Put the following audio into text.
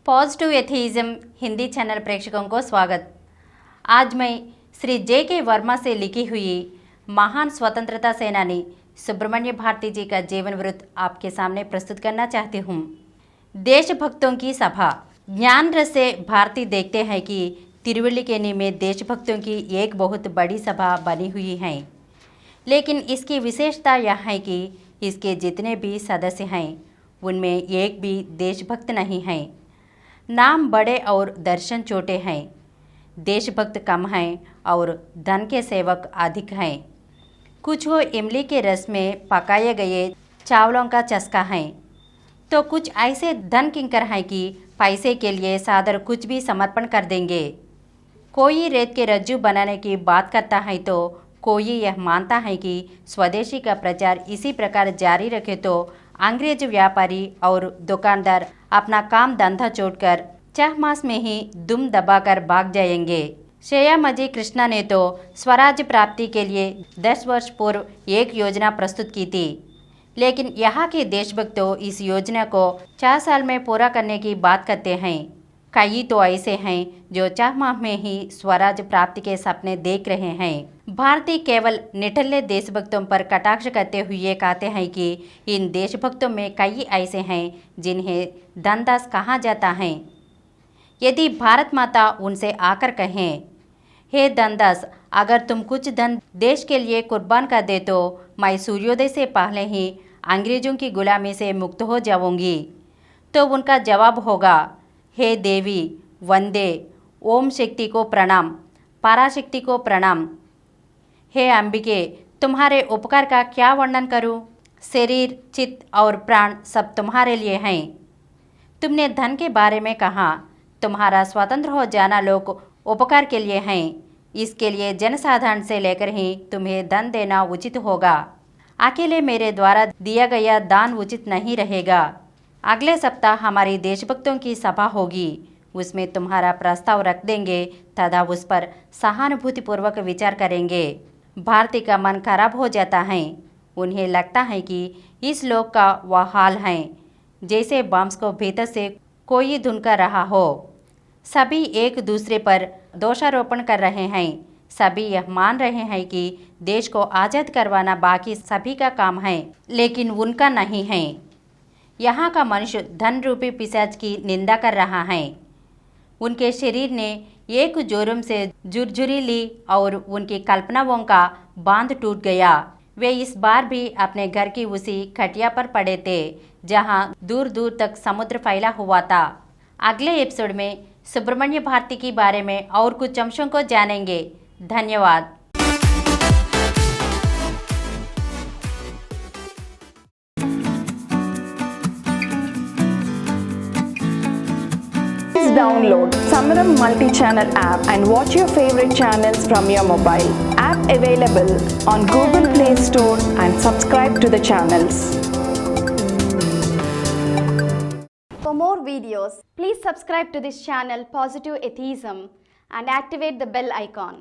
Positive atheism Hindi channel प्रेक्षकों को स्वागत। आज मैं श्री जे.के. वर्मा से लिखी हुई महान स्वतंत्रता सेनानी सुब्रमण्य भारती जी का जीवन वृत्त आपके सामने प्रस्तुत करना चाहती हूँ। देशभक्तों की सभा। ज्ञान रस से भारती देखते हैं कि तिरुवल्लिकेनी में देशभक्तों की एक बहुत बड़ी सभा बनी हुई है, लेकिन इसकी विशेषता यह है कि इसके जितने भी सदस्य हैं उनमें एक भी देशभक्त नहीं है। नाम बड़े और दर्शन छोटे हैं। देशभक्त कम हैं और धन के सेवक अधिक हैं। कुछ वो इमली के रस में पकाए गए चावलों का चस्का है, तो कुछ ऐसे धन किंकर हैं कि पैसे के लिए सादर कुछ भी समर्पण कर देंगे। कोई रेत के रज्जू बनाने की बात करता है तो कोई यह मानता है कि स्वदेशी का प्रचार इसी प्रकार जारी रखे तो अंग्रेज व्यापारी और दुकानदार अपना काम धंधा छोड़कर 6 मास में ही दुम दबाकर भाग जाएंगे। श्रेयामजी कृष्णा ने तो स्वराज प्राप्ति के लिए 10 वर्ष पूर्व एक योजना प्रस्तुत की थी, लेकिन यहाँ के देशभक्तों इस योजना को 4 साल में पूरा करने की बात करते हैं। कई तो ऐसे हैं जो 4 माह में ही स्वराज प्राप्ति के सपने देख रहे हैं। भारतीय केवल निठल्ले देशभक्तों पर कटाक्ष करते हुए कहते हैं कि इन देशभक्तों में कई ऐसे हैं जिन्हें धनदास कहा जाता है। यदि भारत माता उनसे आकर कहें, हे धनदास, अगर तुम कुछ धन देश के लिए कुर्बान कर दे तो मैं सूर्योदय से पहले ही अंग्रेजों की गुलामी से मुक्त हो जाऊंगी, तो उनका जवाब होगा, हे देवी वंदे, ओम शक्ति को प्रणाम, पराशक्ति को प्रणाम। हे अंबिके, तुम्हारे उपकार का क्या वर्णन करूं? शरीर, चित्त और प्राण सब तुम्हारे लिए हैं। तुमने धन के बारे में कहा, तुम्हारा स्वतंत्र हो जाना लोग उपकार के लिए हैं। इसके लिए जनसाधारण से लेकर ही तुम्हें धन देना उचित होगा। अकेले मेरे द्वारा दिया गया दान उचित नहीं रहेगा। अगले सप्ताह हमारी देशभक्तों की सभा होगी, उसमें तुम्हारा प्रस्ताव रख देंगे तथा उस पर सहानुभूतिपूर्वक विचार करेंगे। भारती का मन खराब हो जाता है। उन्हें लगता है कि इस लोक का वह हाल है जैसे बम्स को भीतर से कोई धुन कर रहा हो। सभी एक दूसरे पर दोषारोपण कर रहे हैं। सभी यह मान रहे हैं कि देश को आज़ाद करवाना बाकी सभी का काम है, लेकिन उनका नहीं है। यहाँ का मनुष्य धन रूपी पिशाच की निंदा कर रहा है। उनके शरीर ने एक जोरम से झुरझुरी ली और उनकी कल्पनाओं का बांध टूट गया। वे इस बार भी अपने घर की उसी खटिया पर पड़े थे जहाँ दूर दूर तक समुद्र फैला हुआ था। अगले एपिसोड में सुब्रमण्य भारती के बारे में और कुछ अंशों को जानेंगे। धन्यवाद। Download Samaram multi-channel app and watch your favorite channels from your mobile. App available on Google Play Store and subscribe to the channels. For more videos, please subscribe to this channel Positive Atheism and activate the bell icon.